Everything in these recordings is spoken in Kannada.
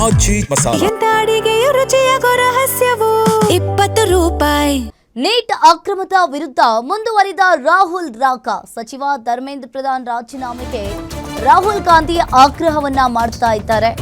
ಆಚಿ ಮಸಾಲ ಎಂತ ಅಡಿಗೆಯ ರುಚಿಯಾಗೋ ರಹಸ್ಯವು 20 ರೂಪಾಯಿ. ನೀಟ್ ಅಕ್ರಮದ ವಿರುದ್ಧ ಮುಂದುವರಿದ ರಾಹುಲ್ ರಾಕ. ಸಚಿವ ಧರ್ಮೇಂದ್ರ ಪ್ರಧಾನ್ ರಾಜೀನಾಮೆಗೆ ರಾಹುಲ್ ಗಾಂಧಿ ಆಗ್ರಹವನ್ನ ಮಾಡ್ತಾ ಇದ್ದಾರೆ.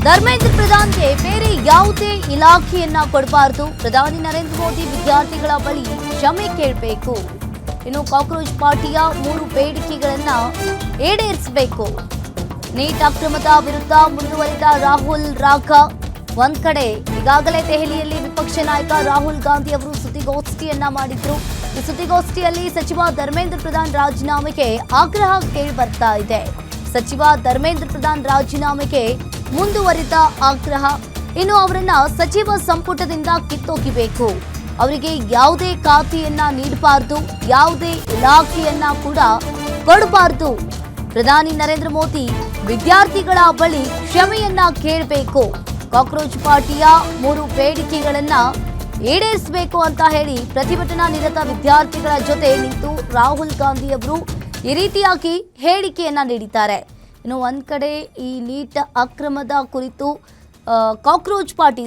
ಧರ್ಮೇಂದ್ರ ಪ್ರಧಾನ್ಗೆ ಬೇರೆ ಯಾವುದೇ ಇಲಾಖೆಯನ್ನ ಕೊಡಬಾರದು. ಪ್ರಧಾನಿ ನರೇಂದ್ರ ಮೋದಿ ವಿದ್ಯಾರ್ಥಿಗಳ ಬಳಿ ಕ್ಷಮೆ ಕೇಳಬೇಕು. ಇನ್ನು ಕಾಕ್ರೋಚ್ ಪಾರ್ಟಿಯ 3 ಬೇಡಿಕೆಗಳನ್ನ ಈಡೇರಿಸಬೇಕು. ನೀಟ್ ಅಕ್ರಮದ ವಿರುದ್ಧ ಮುಂದುವರಿದ ರಾಹುಲ್ ರಾಕ. ಒಂದ್ ಕಡೆ ಈಗಾಗಲೇ ದೆಹಲಿಯಲ್ಲಿ ವಿಪಕ್ಷ ನಾಯಕ ರಾಹುಲ್ ಗಾಂಧಿ ಅವರು ಸುದ್ದಿಗೋಷ್ಠಿಯನ್ನ ಮಾಡಿದ್ರು. ಈ ಸುದ್ದಿಗೋಷ್ಠಿಯಲ್ಲಿ ಸಚಿವ ಧರ್ಮೇಂದ್ರ ಪ್ರಧಾನ್ ರಾಜೀನಾಮೆಗೆ ಆಗ್ರಹ ಕೇಳಿ ಬರ್ತಾ ಇದೆ. ಸಚಿವ ಧರ್ಮೇಂದ್ರ ಪ್ರಧಾನ್ ರಾಜೀನಾಮೆಗೆ ಮುಂದುವರಿದ ಆಗ್ರಹ. ಇನ್ನು ಅವರನ್ನ ಸಚಿವ ಸಂಪುಟದಿಂದ ಕಿತ್ತೊಗಿಬೇಕು. ಅವರಿಗೆ ಯಾವುದೇ ಖಾತೆಯನ್ನ ನೀಡಬಾರದು, ಯಾವುದೇ ಇಲಾಖೆಯನ್ನ ಕೂಡ ಕೊಡಬಾರದು. ಪ್ರಧಾನಿ ನರೇಂದ್ರ ಮೋದಿ ವಿದ್ಯಾರ್ಥಿಗಳ ಬಳಿ ಕ್ಷಮೆಯನ್ನ ಕೇಳಬೇಕು. ಕಾಕ್ರೋಚ್ ಪಾರ್ಟಿಯ 3 ಬೇಡಿಕೆಗಳನ್ನ ಈಡೇರಿಸಬೇಕು ಅಂತ ಹೇಳಿ ಪ್ರತಿಭಟನಾ ನಿರತ ವಿದ್ಯಾರ್ಥಿಗಳ ಜೊತೆ ನಿಂತು ರಾಹುಲ್ ಗಾಂಧಿ ಅವರು ಈ ರೀತಿಯಾಗಿ ಹೇಳಿಕೆಯನ್ನ ನೀಡಿದ್ದಾರೆ. ಇನ್ನು ಒಂದ್ ಕಡೆ ಈ ನೀಟ್ ಅಕ್ರಮದ ಕುರಿತು cockroach party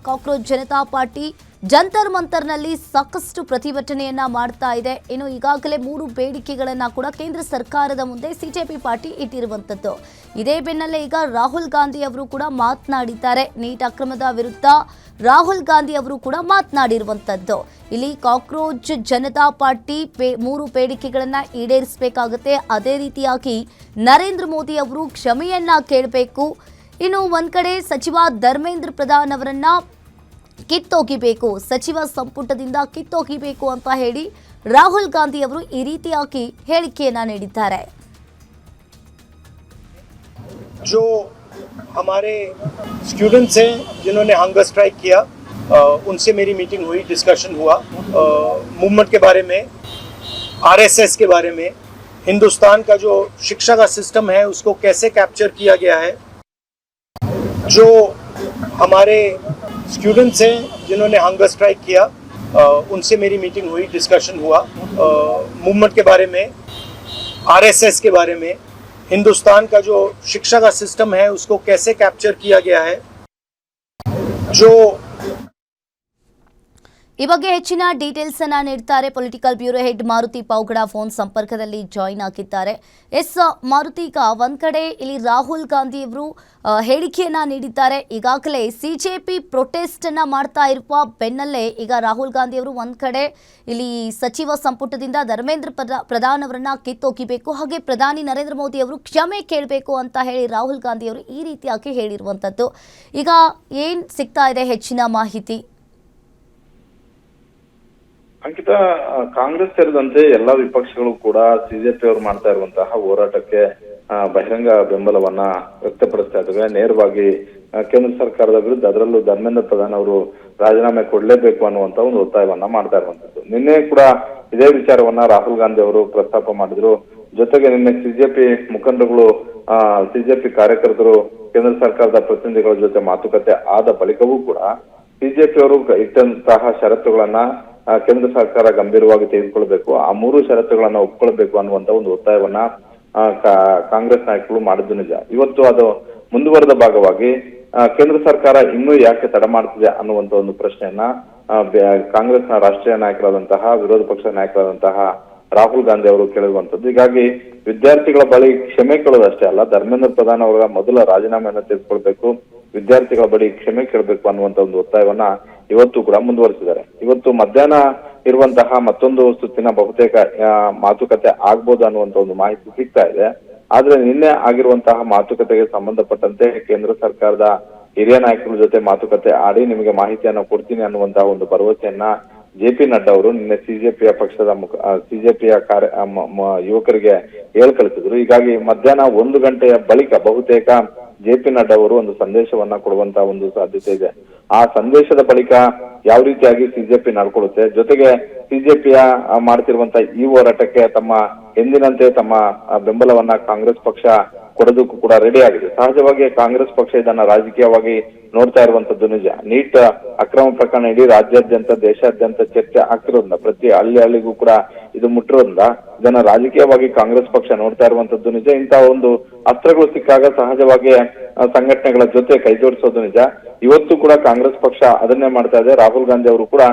cockroach Janata party Jantar ಮಂತರ್ನಲ್ಲಿ ಸಾಕಷ್ಟು ಪ್ರತಿಭಟನೆಯನ್ನ ಮಾಡ್ತಾ ಇದೆ. ಇನ್ನು ಈಗಾಗಲೇ 3 ಬೇಡಿಕೆಗಳನ್ನ ಕೂಡ ಕೇಂದ್ರ ಸರ್ಕಾರದ ಮುಂದೆ ಸಿಜೆಪಿ ಪಾರ್ಟಿ ಇಟ್ಟಿರುವಂತದ್ದು. ಇದೇ ಬೆನ್ನಲ್ಲೇ ಈಗ ರಾಹುಲ್ ಗಾಂಧಿ ಅವರು ಕೂಡ ಮಾತನಾಡಿದ್ದಾರೆ. ನೀಟ್ ಅಕ್ರಮದ ವಿರುದ್ಧ ರಾಹುಲ್ ಗಾಂಧಿ ಅವರು ಕೂಡ ಮಾತನಾಡಿರುವಂತದ್ದು. ಇಲ್ಲಿ ಕಾಕ್ರೋಚ್ ಜನತಾ ಪಾರ್ಟಿ 3 ಬೇಡಿಕೆಗಳನ್ನ ಈಡೇರಿಸಬೇಕಾಗುತ್ತೆ. ಅದೇ ರೀತಿಯಾಗಿ ನರೇಂದ್ರ ಮೋದಿ ಅವರು ಕ್ಷಮೆಯನ್ನ ಕೇಳಬೇಕು. ಇನ್ನು ಒಂದ್ ಕಡೆ ಸಚಿವ ಧರ್ಮೇಂದ್ರ ಪ್ರಧಾನ್ ಅವರನ್ನ ಕಿತ್ತೊಗಿಬೇಕು, ಸಚಿವ ಸಂಪುಟದಿಂದ ಕಿತ್ತೊಗಿಬೇಕು ಅಂತ ಹೇಳಿ ರಾಹುಲ್ ಗಾಂಧಿ ಅವರು ಈ ರೀತಿಯಾಗಿ ಹೇಳಿಕೆಯನ್ನ ನೀಡಿದ್ದಾರೆ. जो हमारे स्टूडेंट्स हैं जिन्होंने हंगर स्ट्राइक किया, उनसे मेरी मीटिंग हुई, डिस्कशन हुआ मूवमेंट के बारे में, आरएसएस के बारे में, हिंदुस्तान का जो शिक्षा का सिस्टम है उसको कैसे कैप्चर किया गया है. जो हमारे स्टूडेंट्स हैं जिन्होंने हंगर स्ट्राइक किया, उनसे मेरी मीटिंग हुई, डिस्कशन हुआ मूवमेंट के बारे में, आरएसएस के बारे में, हिंदुस्तान का जो शिक्षा का सिस्टम है उसको कैसे कैप्चर किया गया है. जो ಈ ಬಗ್ಗೆ ಹೆಚ್ಚಿನ ಡೀಟೇಲ್ಸ್ ಅನ್ನ ನೀಡ್ತಾರೆ political bureau head Maruti Pougada phone ಸಂಪರ್ಕದಲ್ಲಿ ಜಾಯಿನ್ ಆಗಿದ್ದಾರೆ. ಮಾರುತಿ, ಈಗ ಒಂದ್ ಕಡೆ ಇಲ್ಲಿ ರಾಹುಲ್ ಗಾಂಧಿ ಅವರು ಹೇಳಿಕೆಯನ್ನ ನೀಡಿದ್ದಾರೆ. ಈಗಾಗಲೇ ಸಿಜೆಪಿ ಪ್ರೊಟೆಸ್ಟ್ ಅನ್ನ ಮಾಡ್ತಾ ಇರುವ ಬೆನ್ನಲ್ಲೇ ಈಗ ರಾಹುಲ್ ಗಾಂಧಿ ಅವರು ಒಂದ್ ಕಡೆ ಇಲ್ಲಿ ಸಚಿವ ಸಂಪುಟದಿಂದ ಧರ್ಮೇಂದ್ರ ಪ್ರಧಾನ್ ಅವರನ್ನ ಕಿತ್ತೊಗಿಬೇಕು, ಹಾಗೆ ಪ್ರಧಾನಿ ನರೇಂದ್ರ ಮೋದಿ ಅವರು ಕ್ಷಮೆ ಕೇಳಬೇಕು ಅಂತ ಹೇಳಿ ರಾಹುಲ್ ಗಾಂಧಿ ಅವರು ಈ ರೀತಿಯಾಗಿ ಹೇಳಿರುವಂತದ್ದು. ಈಗ ಏನ್ ಸಿಗ್ತಾ ಇದೆ ಹೆಚ್ಚಿನ ಮಾಹಿತಿ? ಅಂಕಿತ, ಕಾಂಗ್ರೆಸ್ ಸೇರಿದಂತೆ ಎಲ್ಲಾ ವಿಪಕ್ಷಗಳು ಕೂಡ ಸಿಜೆಪಿ ಅವರು ಮಾಡ್ತಾ ಇರುವಂತಹ ಹೋರಾಟಕ್ಕೆ ಬಹಿರಂಗ ಬೆಂಬಲವನ್ನ ವ್ಯಕ್ತಪಡಿಸ್ತಾ ಇದ್ದಾವೆ. ನೇರವಾಗಿ ಕೇಂದ್ರ ಸರ್ಕಾರದ ವಿರುದ್ಧ, ಅದರಲ್ಲೂ ಧರ್ಮೇಂದ್ರ ಪ್ರಧಾನ್ ಅವರು ರಾಜೀನಾಮೆ ಕೊಡ್ಲೇಬೇಕು ಅನ್ನುವಂತ ಒಂದು ಒತ್ತಾಯವನ್ನ ಮಾಡ್ತಾ ಇರುವಂತದ್ದು. ನಿನ್ನೆ ಕೂಡ ಇದೇ ವಿಚಾರವನ್ನ ರಾಹುಲ್ ಗಾಂಧಿ ಅವರು ಪ್ರಸ್ತಾಪ ಮಾಡಿದ್ರು. ಜೊತೆಗೆ ನಿನ್ನೆ ಸಿಜೆಪಿ ಮುಖಂಡರುಗಳು, ಸಿಜೆಪಿ ಕಾರ್ಯಕರ್ತರು ಕೇಂದ್ರ ಸರ್ಕಾರದ ಪ್ರತಿನಿಧಿಗಳ ಜೊತೆ ಮಾತುಕತೆ ಆದ ಬಳಿಕವೂ ಕೂಡ ಸಿಜೆಪಿ ಅವರು ಇಟ್ಟಂತಹ ಷರತ್ತುಗಳನ್ನ ಕೇಂದ್ರ ಸರ್ಕಾರ ಗಂಭೀರವಾಗಿ ತೆಗೆದುಕೊಳ್ಬೇಕು, ಆ 3 ಷರತ್ತುಗಳನ್ನ ಒಪ್ಕೊಳ್ಬೇಕು ಅನ್ನುವಂತ ಒಂದು ಒತ್ತಾಯವನ್ನ ಕಾಂಗ್ರೆಸ್ ನಾಯಕರು ಮಾಡಿದ್ದು ನಿಜ. ಇವತ್ತು ಅದು ಮುಂದುವರೆದ ಭಾಗವಾಗಿ ಕೇಂದ್ರ ಸರ್ಕಾರ ಇನ್ನೂ ಯಾಕೆ ತಡ ಮಾಡ್ತಿದೆ ಅನ್ನುವಂತ ಒಂದು ಪ್ರಶ್ನೆಯನ್ನ ಕಾಂಗ್ರೆಸ್ನ ರಾಷ್ಟ್ರೀಯ ನಾಯಕರಾದಂತಹ, ವಿರೋಧ ಪಕ್ಷದ ನಾಯಕರಾದಂತಹ ರಾಹುಲ್ ಗಾಂಧಿ ಅವರು ಕೇಳಿರುವಂತದ್ದು. ಹೀಗಾಗಿ ವಿದ್ಯಾರ್ಥಿಗಳ ಬಳಿ ಕ್ಷಮೆ ಕೇಳೋದಷ್ಟೇ ಅಲ್ಲ, ಧರ್ಮೇಂದ್ರ ಪ್ರಧಾನ್ ಅವರ ಮೊದಲ ರಾಜೀನಾಮೆಯನ್ನು ತೆಗೆದುಕೊಳ್ಬೇಕು, ವಿದ್ಯಾರ್ಥಿಗಳ ಬಳಿ ಕ್ಷಮೆ ಕೇಳಬೇಕು ಅನ್ನುವಂತ ಒಂದು ಒತ್ತಾಯವನ್ನ ಇವತ್ತು ಕೂಡ ಮುಂದುವರಿಸಿದ್ದಾರೆ. ಇವತ್ತು ಮಧ್ಯಾಹ್ನ ಇರುವಂತಹ ಮತ್ತೊಂದು ಸುತ್ತಿನ ಬಹುತೇಕ ಮಾತುಕತೆ ಆಗ್ಬೋದು ಅನ್ನುವಂತ ಒಂದು ಮಾಹಿತಿ ಸಿಗ್ತಾ ಇದೆ. ಆದ್ರೆ ನಿನ್ನೆ ಆಗಿರುವಂತಹ ಮಾತುಕತೆಗೆ ಸಂಬಂಧಪಟ್ಟಂತೆ ಕೇಂದ್ರ ಸರ್ಕಾರದ ಹಿರಿಯ ನಾಯಕರ ಜೊತೆ ಮಾತುಕತೆ ಆಡಿ ನಿಮಗೆ ಮಾಹಿತಿಯನ್ನ ಕೊಡ್ತೀನಿ ಅನ್ನುವಂತಹ ಒಂದು ಭರವಸೆಯನ್ನ ಜೆ.ಪಿ. ನಡ್ಡಾ ಅವರು ನಿನ್ನೆ ಸಿಜೆಪಿಯ ಯುವಕರಿಗೆ ಕಳಿಸಿದ್ರು. ಹೀಗಾಗಿ ಮಧ್ಯಾಹ್ನ 1 ಗಂಟೆಯ ಬಳಿಕ ಬಹುತೇಕ ಜೆ.ಪಿ. ನಡ್ಡಾ ಅವರು ಒಂದು ಸಂದೇಶವನ್ನ ಕೊಡುವಂತಹ ಒಂದು ಸಾಧ್ಯತೆ ಇದೆ. ಆ ಸಂದೇಶದ ಬಳಿಕ ಯಾವ ರೀತಿಯಾಗಿ ಸಿಜೆಪಿ ನಡ್ಕೊಳ್ಳುತ್ತೆ, ಜೊತೆಗೆ ಸಿಜೆಪಿಯ ಮಾಡ್ತಿರುವಂತ ಈ ಹೋರಾಟಕ್ಕೆ ತಮ್ಮ ಎಂದಿನಂತೆ ತಮ್ಮ ಬೆಂಬಲವನ್ನ ಕಾಂಗ್ರೆಸ್ ಪಕ್ಷ ಕೊಡೋದಕ್ಕೂ ಕೂಡ ರೆಡಿ ಆಗಿದೆ. ಸಹಜವಾಗಿ ಕಾಂಗ್ರೆಸ್ ಪಕ್ಷ ಇದನ್ನ ರಾಜಕೀಯವಾಗಿ ನೋಡ್ತಾ ಇರುವಂತದ್ದು ನಿಜ. ನೀಟ್ ಅಕ್ರಮ ಪ್ರಕರಣ ಇಡೀ ರಾಜ್ಯಾದ್ಯಂತ ದೇಶಾದ್ಯಂತ ಚರ್ಚೆ ಆಗ್ತಿರೋದ್ರಿಂದ, ಪ್ರತಿ ಹಳ್ಳಿಗೂ ಕೂಡ ಇದು ಮುಟ್ಟಿರೋದ್ರಿಂದ ಇದನ್ನ ರಾಜಕೀಯವಾಗಿ ಕಾಂಗ್ರೆಸ್ ಪಕ್ಷ ನೋಡ್ತಾ ಇರುವಂತದ್ದು ನಿಜ. ಇಂತಹ ಒಂದು ಅಸ್ತ್ರಗಳು ಸಿಕ್ಕಾಗ ಸಹಜವಾಗಿ ಸಂಘಟನೆಗಳ ಜೊತೆ ಕೈ ಜೋಡಿಸೋದು ನಿಜ. ಇವತ್ತು ಕೂಡ ಕಾಂಗ್ರೆಸ್ ಪಕ್ಷ ಅದನ್ನೇ ಮಾಡ್ತಾ ಇದೆ. ರಾಹುಲ್ ಗಾಂಧಿ ಅವರು ಕೂಡ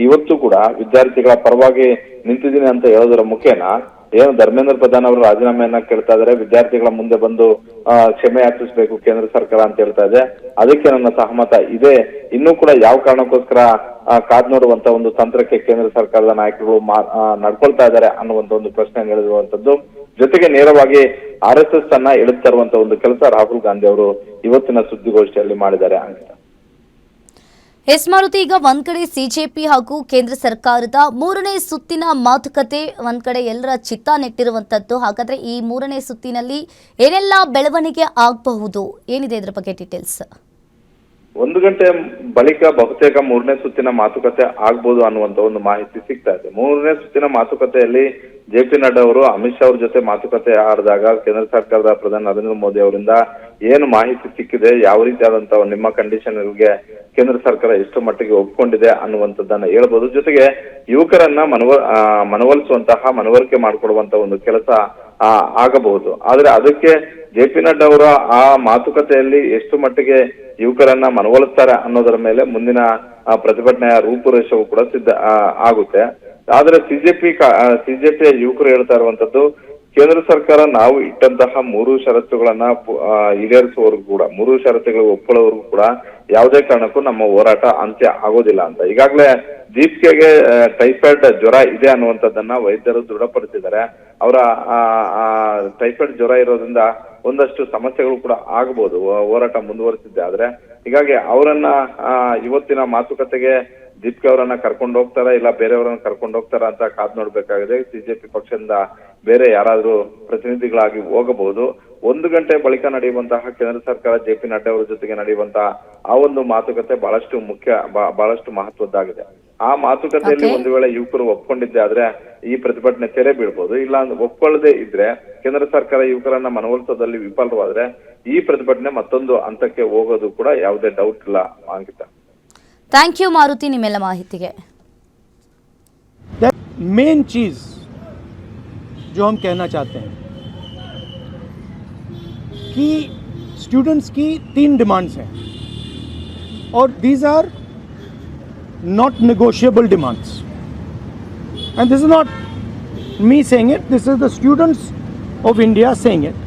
ಇವತ್ತು ಕೂಡ ವಿದ್ಯಾರ್ಥಿಗಳ ಪರವಾಗಿ ನಿಂತಿದ್ದೀನಿ ಅಂತ ಹೇಳೋದರ ಮುಖೇನ ಏನು ಧರ್ಮೇಂದ್ರ ಪ್ರಧಾನ್ ಅವರು ರಾಜೀನಾಮೆಯನ್ನ ಕೇಳ್ತಾ ಇದಾರೆ, ವಿದ್ಯಾರ್ಥಿಗಳ ಮುಂದೆ ಬಂದು ಕ್ಷಮೆ ಯಾಚಿಸಬೇಕು ಕೇಂದ್ರ ಸರ್ಕಾರ ಅಂತ ಹೇಳ್ತಾ ಇದೆ. ಅದಕ್ಕೆ ನನ್ನ ಸಹಮತ ಇದೆ. ಇನ್ನೂ ಕೂಡ ಯಾವ ಕಾರಣಕ್ಕೋಸ್ಕರ ಕಾದ್ ನೋಡುವಂತ ಒಂದು ತಂತ್ರಕ್ಕೆ ಕೇಂದ್ರ ಸರ್ಕಾರದ ನಾಯಕರು ನಡ್ಕೊಳ್ತಾ ಇದ್ದಾರೆ ಅನ್ನುವಂತ ಒಂದು ಪ್ರಶ್ನೆ ಹೇಳಿರುವಂತದ್ದು. ಜೊತೆಗೆ ನೇರವಾಗಿ RSS ಅನ್ನ ಎಳುತ್ತಾ ಇರುವಂತ ಒಂದು ಕೆಲಸ ರಾಹುಲ್ ಗಾಂಧಿ ಅವರು ಇವತ್ತಿನ ಸುದ್ದಿಗೋಷ್ಠಿಯಲ್ಲಿ ಮಾಡಿದ್ದಾರೆ ಅಂತ. ಎಸ್ ಮಾರುತಿ, ಈಗ ಒಂದ್ ಕಡೆ ಸಿಜೆಪಿ ಹಾಗೂ ಕೇಂದ್ರ ಸರ್ಕಾರದ ಮೂರನೇ ಸುತ್ತಿನ ಮಾತುಕತೆ ಒಂದ್ ಕಡೆ ಎಲ್ಲರ ಚಿತ್ತ ನೆಟ್ಟಿರುವಂತದ್ದು. ಹಾಗಾದ್ರೆ ಈ ಮೂರನೇ ಸುತ್ತಿನಲ್ಲಿ ಏನೆಲ್ಲ ಬೆಳವಣಿಗೆ ಆಗಬಹುದು, ಏನಿದೆ ಇದರ ಬಗ್ಗೆ ಡೀಟೇಲ್ಸ್? 1 ಗಂಟೆ ಬಳಿಕ ಬಹುತೇಕ ಮೂರನೇ ಸುತ್ತಿನ ಮಾತುಕತೆ ಆಗ್ಬೋದು ಅನ್ನುವಂತ ಒಂದು ಮಾಹಿತಿ ಸಿಗ್ತಾ ಇದೆ. ಮೂರನೇ ಸುತ್ತಿನ ಮಾತುಕತೆಯಲ್ಲಿ JP ನಡ್ಡಾ ಅವರು ಅಮಿತ್ ಶಾ ಅವ್ರ ಜೊತೆ ಮಾತುಕತೆ ಆಡಿದಾಗ ಕೇಂದ್ರ ಸರ್ಕಾರದ ಪ್ರಧಾನಿ ನರೇಂದ್ರ ಮೋದಿ ಅವರಿಂದ ಏನು ಮಾಹಿತಿ ಸಿಕ್ಕಿದೆ, ಯಾವ ರೀತಿಯಾದಂತ ನಿಮ್ಮ ಕಂಡೀಷನ್ಗೆ ಕೇಂದ್ರ ಸರ್ಕಾರ ಎಷ್ಟು ಮಟ್ಟಿಗೆ ಒಪ್ಕೊಂಡಿದೆ ಅನ್ನುವಂಥದ್ದನ್ನ ಹೇಳ್ಬೋದು. ಜೊತೆಗೆ ಯುವಕರನ್ನ ಮನವರಿಕೆ ಮಾಡಿಕೊಡುವಂತ ಒಂದು ಕೆಲಸ ಆಗಬಹುದು. ಆದ್ರೆ ಅದಕ್ಕೆ JP ನಡ್ಡಾ ಅವರ ಆ ಮಾತುಕತೆಯಲ್ಲಿ ಎಷ್ಟು ಮಟ್ಟಿಗೆ ಯುವಕರನ್ನ ಮನವೊಲಿಸ್ತಾರೆ ಅನ್ನೋದರ ಮೇಲೆ ಮುಂದಿನ ಪ್ರತಿಭಟನೆಯ ರೂಪುರೇಷವು ಕೂಡ ಸಿದ್ಧ ಆಗುತ್ತೆ. ಆದ್ರೆ ಸಿಜೆಪಿಯ ಯುವಕರು ಹೇಳ್ತಾ ಇರುವಂತದ್ದು, ಕೇಂದ್ರ ಸರ್ಕಾರ ನಾವು ಇಟ್ಟಂತಹ 3 ಷರತ್ತುಗಳನ್ನ ಈಡೇರಿಸುವವರೆಗೂ ಕೂಡ, 3 ಷರತ್ತುಗಳು ಒಪ್ಕೊಳ್ಳೋವರೆಗೂ ಕೂಡ ಯಾವುದೇ ಕಾರಣಕ್ಕೂ ನಮ್ಮ ಹೋರಾಟ ಅಂತ್ಯ ಆಗೋದಿಲ್ಲ ಅಂತ. ಈಗಾಗಲೇ ದೀಪಿಕೆಗೆ ಟೈಫಾಯ್ಡ್ ಜ್ವರ ಇದೆ ಅನ್ನುವಂಥದ್ದನ್ನ ವೈದ್ಯರು ದೃಢಪಡಿಸಿದ್ದಾರೆ. ಅವರ ಟೈಫಾಯ್ಡ್ ಜ್ವರ ಇರೋದ್ರಿಂದ ಒಂದಷ್ಟು ಸಮಸ್ಯೆಗಳು ಕೂಡ ಆಗಬಹುದು ಹೋರಾಟ ಮುಂದುವರಿಸಿದ್ದೆ. ಆದ್ರೆ ಹೀಗಾಗಿ ಅವರನ್ನ ಇವತ್ತಿನ ಮಾತುಕತೆಗೆ ದೀಪಿಕೆ ಅವರನ್ನ ಕರ್ಕೊಂಡು ಹೋಗ್ತಾರ ಇಲ್ಲ ಬೇರೆಯವರನ್ನ ಕರ್ಕೊಂಡು ಹೋಗ್ತಾರ ಅಂತ ಕಾದ್ ನೋಡ್ಬೇಕಾಗಿದೆ. ಸಿಜೆಪಿ ಪಕ್ಷದಿಂದ ಬೇರೆ ಯಾರಾದ್ರೂ ಪ್ರತಿನಿಧಿಗಳಾಗಿ ಹೋಗಬಹುದು. 1 ಗಂಟೆ ಬಳಿಕ ನಡೆಯುವಂತಹ ಕೇಂದ್ರ ಸರ್ಕಾರ JP ನಡ್ಡಾ ಅವರ ಜೊತೆಗೆ ನಡೆಯುವಂತಹ ಆ ಒಂದು ಮಾತುಕತೆ ಬಹಳಷ್ಟು ಮಹತ್ವದ್ದಾಗಿದೆ. ಆ ಮಾತುಕತೆಯಲ್ಲಿ ಒಂದು ವೇಳೆ ಯುವಕರು ಒಪ್ಕೊಂಡಿದ್ದೆ ಆದ್ರೆ ಈ ಪ್ರತಿಭಟನೆ ತೆರೆ ಬೀಳ್ಬಹುದು. ಇಲ್ಲ ಒಪ್ಕೊಳ್ಳದೆ ಇದ್ರೆ ಕೇಂದ್ರ ಸರ್ಕಾರ ಯುವಕರನ್ನ ಮನವೊಲಿಸೋದಲ್ಲಿ ವಿಫಲವಾದ್ರೆ ಈ ಪ್ರತಿಭಟನೆ ಮತ್ತೊಂದು ಹಂತಕ್ಕೆ ಹೋಗೋದು ಕೂಡ ಯಾವುದೇ ಡೌಟ್ ಇಲ್ಲ. ಅಂಕಿತ, ಥ್ಯಾಂಕ್ ಯು ಮಾರುತಿ ನಿಮ್ಮೆಲ್ಲ ಮಾಹಿತಿಗೆ. मेन चीज जो हम कहना चाहते हैं कि स्टूडेंट्स की 3 डिमांड्स हैं और these are not negotiable demands, and this is not me saying it, this is the students of India saying it,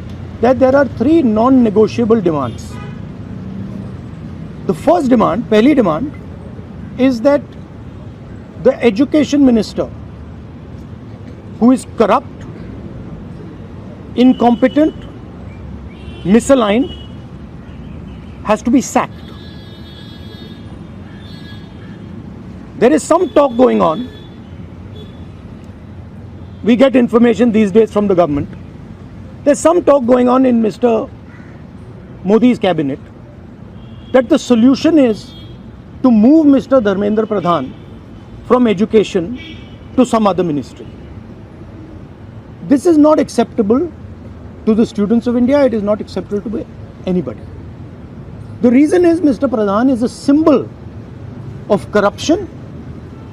that there are 3 non-negotiable demands. The first demand, pehli demand, is that the education minister, who is corrupt, incompetent, misaligned, has to be sacked. There is some talk going on. We get information these days from the government. There's some talk going on in Mr. Modi's cabinet that the solution is to move Mr. Dharmendra Pradhan from education to some other ministry. This is not acceptable to the students of India. It is not acceptable to anybody. The reason is Mr. Pradhan is a symbol of corruption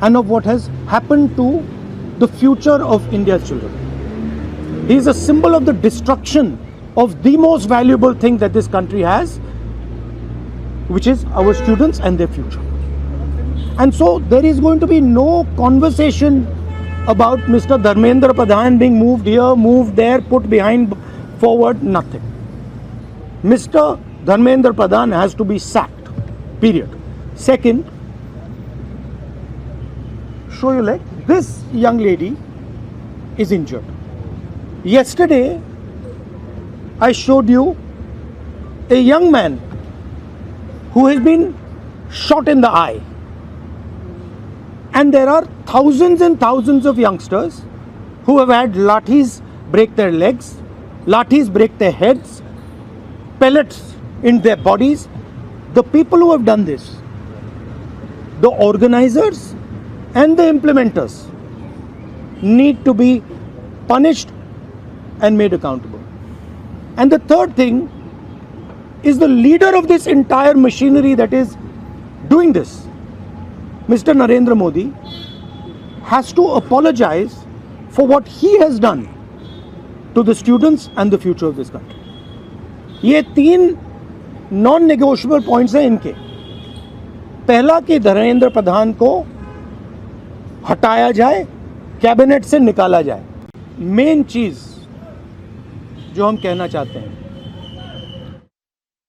and of what has happened to the future of India's children. He is a symbol of the destruction of the most valuable thing that this country has, which is our students and their future. And so there is going to be no conversation about Mr. Dharmendra Pradhan being moved here, moved there, put behind, forward, nothing. Mr. Dharmendra Pradhan has to be sacked, period. Second, show you like this young lady is injured. Yesterday I showed you a young man who has been shot in the eye, and there are thousands and thousands of youngsters who have had lathis break their legs, lathis break their heads, pellets in their bodies. The people who have done this the organizers and the implementers need to be punished and made accountable. And the third thing is the leader of this entire machinery that is doing this, Mr. Narendra Modi, has to apologize for what he has done to the students and the future of this country. ये 3 non-negotiable points हैं इनके. पहला कि धर्मेंद्र प्रधान को हटाया जाए, कैबिनेट से निकाला जाए. मेन चीज जो हम कहना चाहते हैं